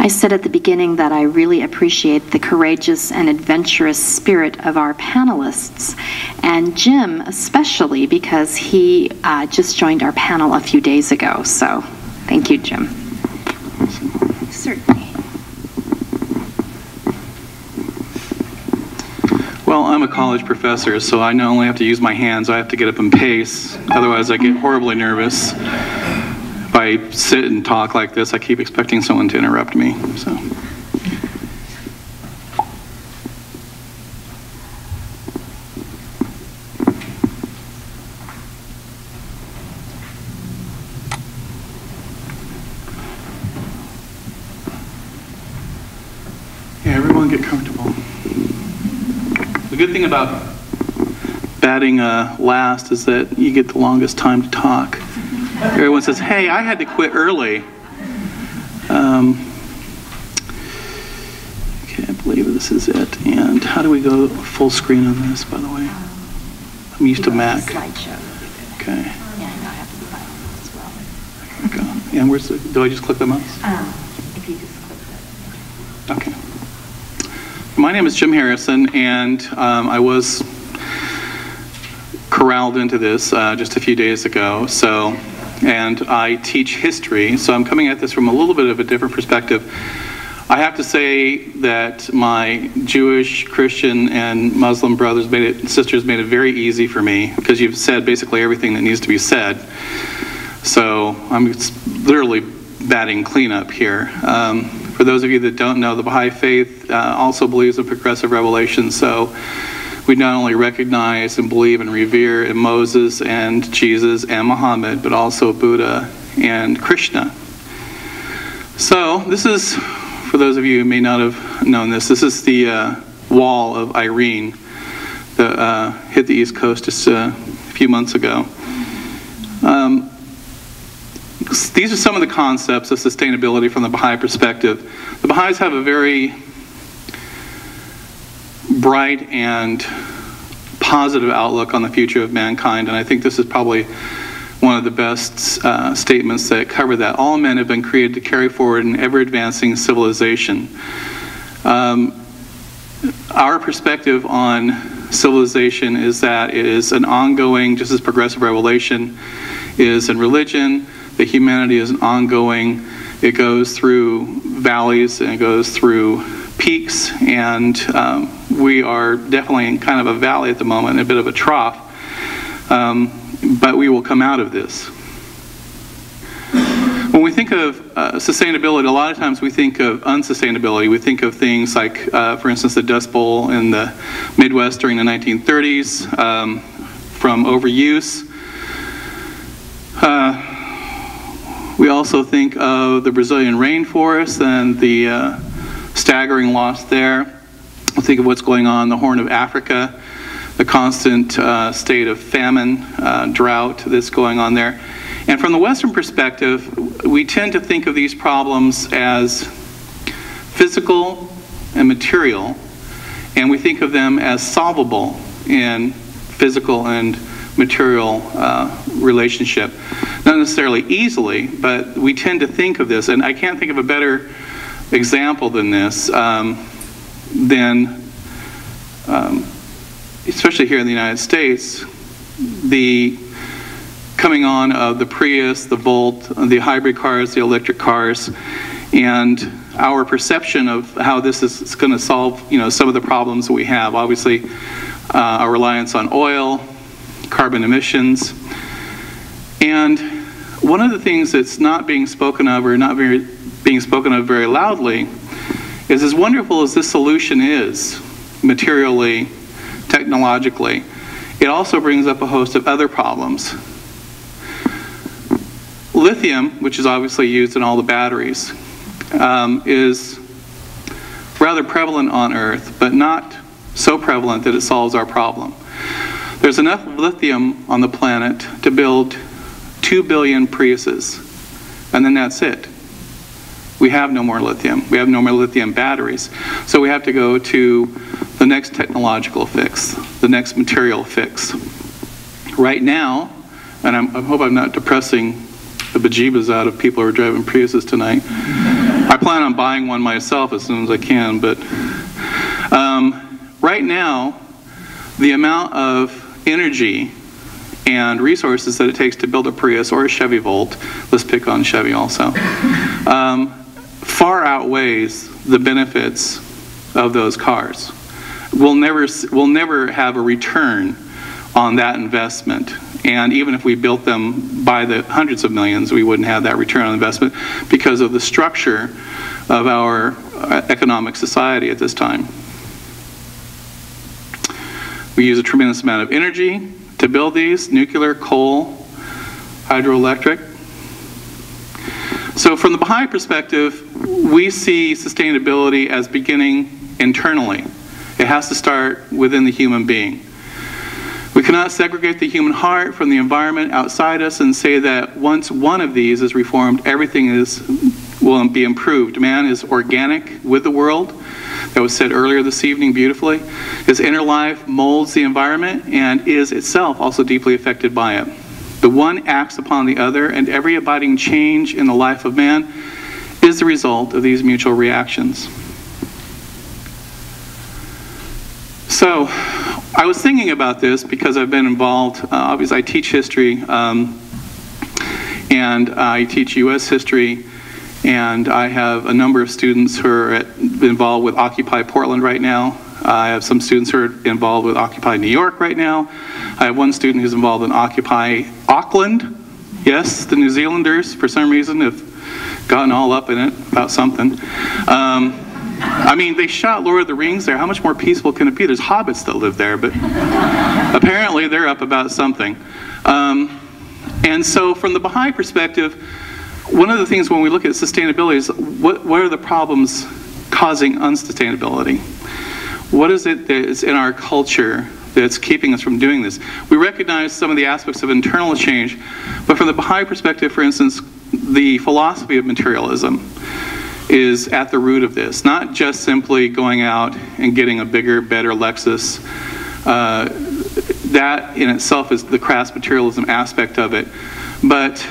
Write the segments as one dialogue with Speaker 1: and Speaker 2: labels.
Speaker 1: I said at the beginning that I really appreciate the courageous and adventurous spirit of our panelists, and Jim especially, because he just joined our panel a few days ago. So thank you, Jim. Certainly.
Speaker 2: Well, I'm a college professor, so I not only have to use my hands, I have to get up and pace. Otherwise, I get horribly nervous. If I sit and talk like this, I keep expecting someone to interrupt me. So. Yeah, everyone get comfortable. The good thing about batting last is that you get the longest time to talk. Everyone says, hey, I had to quit early. Okay, I believe this is it. And how do we go full screen on this, by the way? I'm used to Mac.
Speaker 1: Slideshow.
Speaker 2: Okay.
Speaker 1: Yeah, I know I have to be violent as well.
Speaker 2: There we go. And where's the, do I just click the mouse?
Speaker 1: If you just click that.
Speaker 2: Okay. My name is Jim Harrison, and I was corralled into this just a few days ago. And I teach history, so I'm coming at this from a little bit of a different perspective. I have to say that my Jewish, Christian, and Muslim brothers sisters made it very easy for me, because you've said basically everything that needs to be said. So I'm literally batting cleanup here. For those of you that don't know, the Bahai faith also believes in progressive revelation, so we not only recognize and believe and revere in Moses and Jesus and Muhammad, but also Buddha and Krishna. So this is, for those of you who may not have known this is the wall of Irene that hit the East Coast just a few months ago. These are some of the concepts of sustainability from the Baha'i perspective. The Baha'is have a very bright and positive outlook on the future of mankind, and I think this is probably one of the best statements that cover that. All men have been created to carry forward an ever-advancing civilization. Our perspective on civilization is that it is an ongoing, just as progressive revelation is in religion, that humanity is an ongoing, it goes through valleys and it goes through peaks, and we are definitely in kind of a valley at the moment, a bit of a trough, but we will come out of this. When we think of sustainability, a lot of times we think of unsustainability. We think of things like, for instance, the Dust Bowl in the Midwest during the 1930s, from overuse. We also think of the Brazilian rainforest and the staggering loss there. We think of what's going on in the Horn of Africa, the constant state of famine, drought that's going on there. And from the Western perspective, we tend to think of these problems as physical and material, and we think of them as solvable in physical and material relationship. Not necessarily easily, but we tend to think of this, and I can't think of a better example than this, especially here in the United States, the coming on of the Prius, the Volt, the hybrid cars, the electric cars, and our perception of how this is going to solve, some of the problems that we have. Obviously, our reliance on oil, carbon emissions, and one of the things that's not being spoken of, or not being spoken of very loudly, is as wonderful as this solution is, materially, technologically, it also brings up a host of other problems. Lithium, which is obviously used in all the batteries, is rather prevalent on Earth, but not so prevalent that it solves our problem. There's enough lithium on the planet to build 2 billion Priuses, and then that's it. We have no more lithium. We have no more lithium batteries. So we have to go to the next technological fix, the next material fix. Right now, and I hope I'm not depressing the bejeebas out of people who are driving Priuses tonight. I plan on buying one myself as soon as I can, but right now, the amount of energy and resources that it takes to build a Prius or a Chevy Volt, let's pick on Chevy also, far outweighs the benefits of those cars. We'll never have a return on that investment. And even if we built them by the hundreds of millions, we wouldn't have that return on investment because of the structure of our economic society at this time. We use a tremendous amount of energy to build these: nuclear, coal, hydroelectric. So from the Baha'i perspective, we see sustainability as beginning internally. It has to start within the human being. We cannot segregate the human heart from the environment outside us and say that once one of these is reformed, everything will be improved. Man is organic with the world. That was said earlier this evening beautifully. His inner life molds the environment and is itself also deeply affected by it. The one acts upon the other, and every abiding change in the life of man is the result of these mutual reactions. So, I was thinking about this because I've been involved, obviously I teach history, and I teach U.S. history, and I have a number of students who are involved with Occupy Portland right now. I have some students who are involved with Occupy New York right now. I have one student who's involved in Occupy Auckland. Yes, the New Zealanders, for some reason, have gotten all up in it about something. I mean, they shot Lord of the Rings there. How much more peaceful can it be? There's hobbits that live there, but apparently they're up about something. And so from the Baha'i perspective, one of the things when we look at sustainability is what are the problems causing unsustainability? What is it that is in our culture that's keeping us from doing this? We recognize some of the aspects of internal change, but from the Baha'i perspective, for instance, the philosophy of materialism is at the root of this. Not just simply going out and getting a bigger, better Lexus. That in itself is the crass materialism aspect of it. But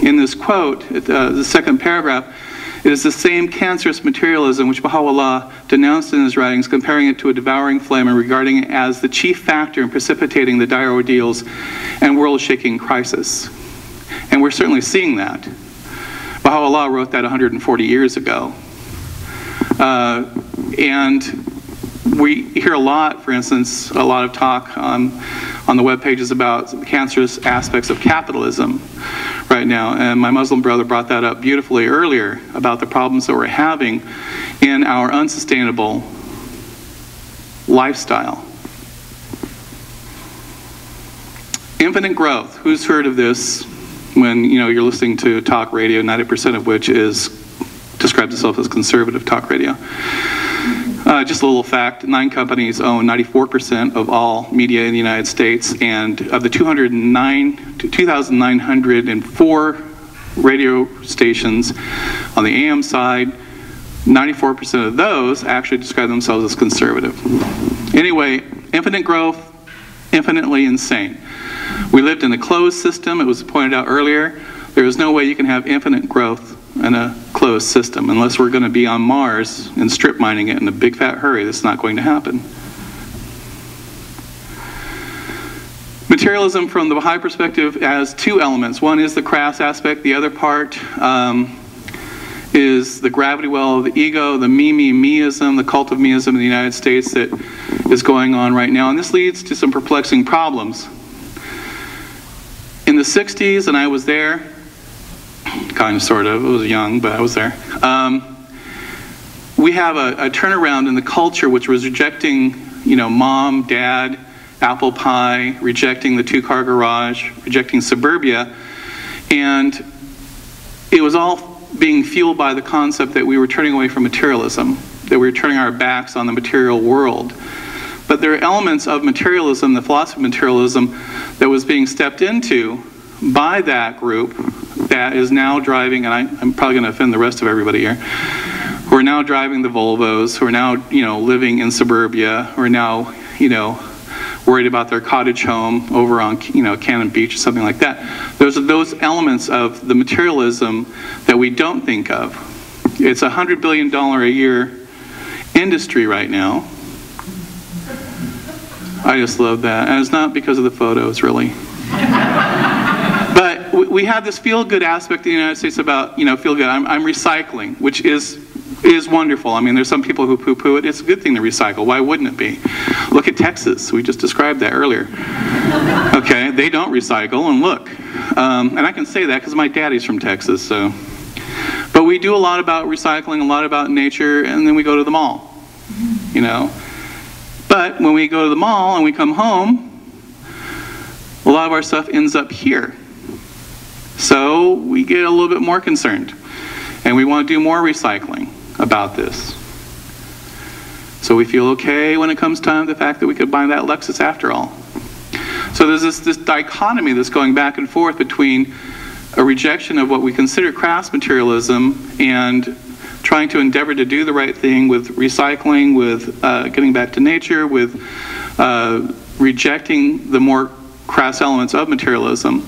Speaker 2: in this quote, the second paragraph, it is the same cancerous materialism which Baha'u'llah denounced in his writings, comparing it to a devouring flame and regarding it as the chief factor in precipitating the dire ordeals and world-shaking crisis. And we're certainly seeing that. Baha'u'llah wrote that 140 years ago. And we hear a lot, for instance, a lot of talk on the web pages about the cancerous aspects of capitalism right now. And my Muslim brother brought that up beautifully earlier about the problems that we're having in our unsustainable lifestyle. Infinite growth. Who's heard of this when you're listening to talk radio, 90% of which describes itself as conservative talk radio? Just a little fact, 9 companies own 94% of all media in the United States, and of the 2,904 radio stations on the AM side, 94% of those actually describe themselves as conservative. Anyway, infinite growth, infinitely insane. We lived in a closed system. It was pointed out earlier. There is no way you can have infinite growth in a closed system unless we're going to be on Mars and strip mining it in a big fat hurry. That's not going to happen. Materialism from the Baha'i perspective has 2 elements. One is the crass aspect. The other part is the gravity well of the ego, the meism, the cult of meism in the United States that is going on right now. And this leads to some perplexing problems. In the 60s, and I was there, kind of, sort of, I was young, but I was there. We have a turnaround in the culture which was rejecting, mom, dad, apple pie, rejecting the 2-car garage, rejecting suburbia, and it was all being fueled by the concept that we were turning away from materialism, that we were turning our backs on the material world. But there are elements of materialism, the philosophy of materialism, that was being stepped into by that group that is now driving, and I'm probably going to offend the rest of everybody here, who are now driving the Volvos, who are now, living in suburbia, who are now, worried about their cottage home over on, Cannon Beach or something like that. Those are those elements of the materialism that we don't think of. It's a $100 billion a year industry right now. I just love that. And it's not because of the photos, really. But we have this feel-good aspect in the United States about, feel-good. I'm recycling, which is wonderful. I mean, there's some people who poo-poo it. It's a good thing to recycle. Why wouldn't it be? Look at Texas. We just described that earlier. Okay, they don't recycle, and look. And I can say that because my daddy's from Texas, so. But we do a lot about recycling, a lot about nature, and then we go to the mall, But when we go to the mall and we come home, a lot of our stuff ends up here. So we get a little bit more concerned. And we want to do more recycling about this. So we feel okay when it comes time to the fact that we could buy that Lexus after all. So there's this dichotomy that's going back and forth between a rejection of what we consider crafts materialism and trying to endeavor to do the right thing with recycling, with getting back to nature, with rejecting the more crass elements of materialism.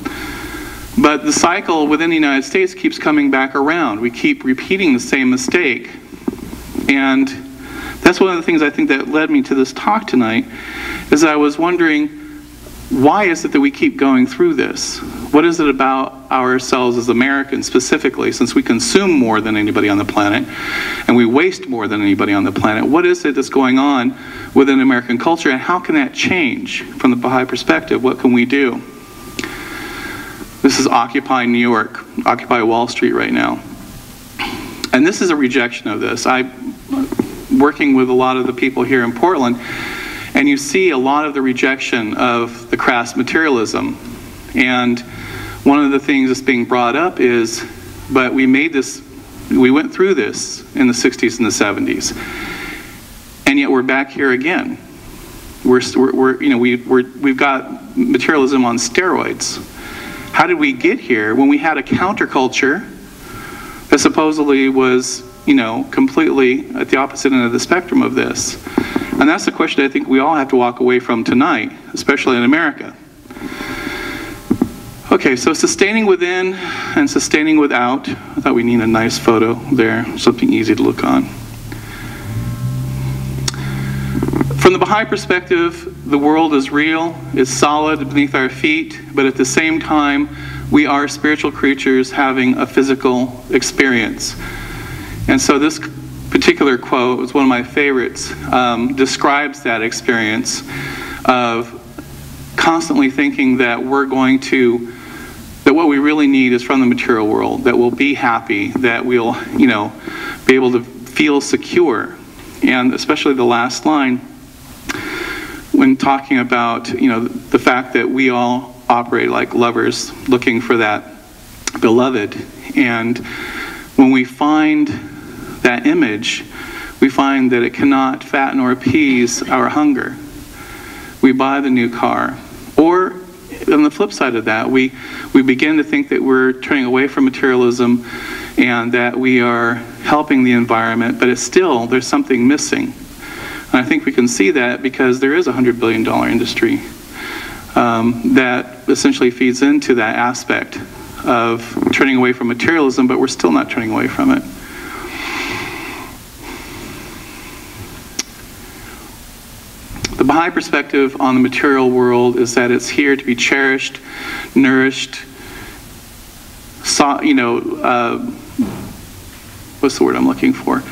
Speaker 2: But the cycle within the United States keeps coming back around. We keep repeating the same mistake. And that's one of the things I think that led me to this talk tonight, is I was wondering, why is it that we keep going through this? What is it about ourselves as Americans specifically, since we consume more than anybody on the planet, and we waste more than anybody on the planet? What is it that's going on within American culture, and how can that change from the Baha'i perspective? What can we do? This is Occupy New York, Occupy Wall Street right now. And this is a rejection of this. I'm working with a lot of the people here in Portland, and you see a lot of the rejection of the crass materialism. And one of the things that's being brought up is, but we went through this in the 60s and the 70s, and yet we're back here again. We've got materialism on steroids. How did we get here when we had a counterculture that supposedly was, completely at the opposite end of the spectrum of this? And that's the question I think we all have to walk away from tonight, especially in America. Okay, so sustaining within and sustaining without. I thought we need a nice photo there, something easy to look on. From the Baha'i perspective, the world is real, it's solid beneath our feet, but at the same time, we are spiritual creatures having a physical experience. And so this particular quote is one of my favorites, describes that experience of constantly thinking that that what we really need is from the material world, that we'll be happy, that we'll, be able to feel secure. And especially the last line, when talking about, the fact that we all operate like lovers looking for that beloved. And when we find that image, we find that it cannot fatten or appease our hunger. We buy the new car. Or on the flip side of that, we begin to think that we're turning away from materialism and that we are helping the environment, but there's something missing. And I think we can see that because there is a $100 billion industry that essentially feeds into that aspect of turning away from materialism, but we're still not turning away from it. The Baha'i perspective on the material world is that it's here to be cherished, nourished, what's the word I'm looking for?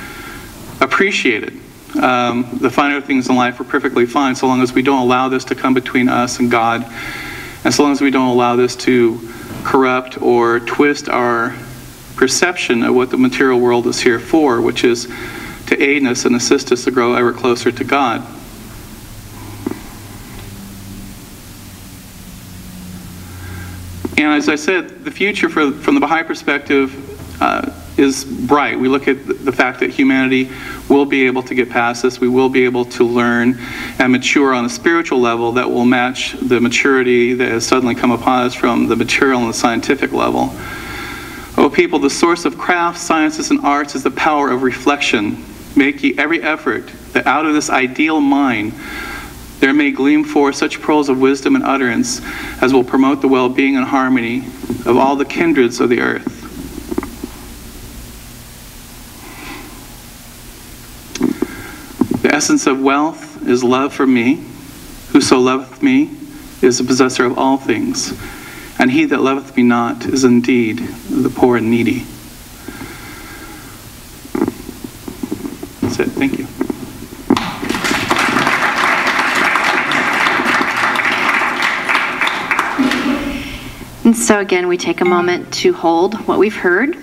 Speaker 2: Appreciated. The finer things in life are perfectly fine so long as we don't allow this to come between us and God, and so long as we don't allow this to corrupt or twist our perception of what the material world is here for, which is to aid us and assist us to grow ever closer to God. And as I said, the future from the Baha'i perspective is bright. We look at the fact that humanity will be able to get past this. We will be able to learn and mature on a spiritual level that will match the maturity that has suddenly come upon us from the material and the scientific level. Oh people, the source of crafts, sciences, and arts is the power of reflection. Make ye every effort that out of this ideal mind there may gleam forth such pearls of wisdom and utterance as will promote the well-being and harmony of all the kindreds of the earth. The essence of wealth is love for me. Whoso loveth me is the possessor of all things. And he that loveth me not is indeed the poor and needy. That's it. Thank you.
Speaker 1: And so again, we take a moment to hold what we've heard.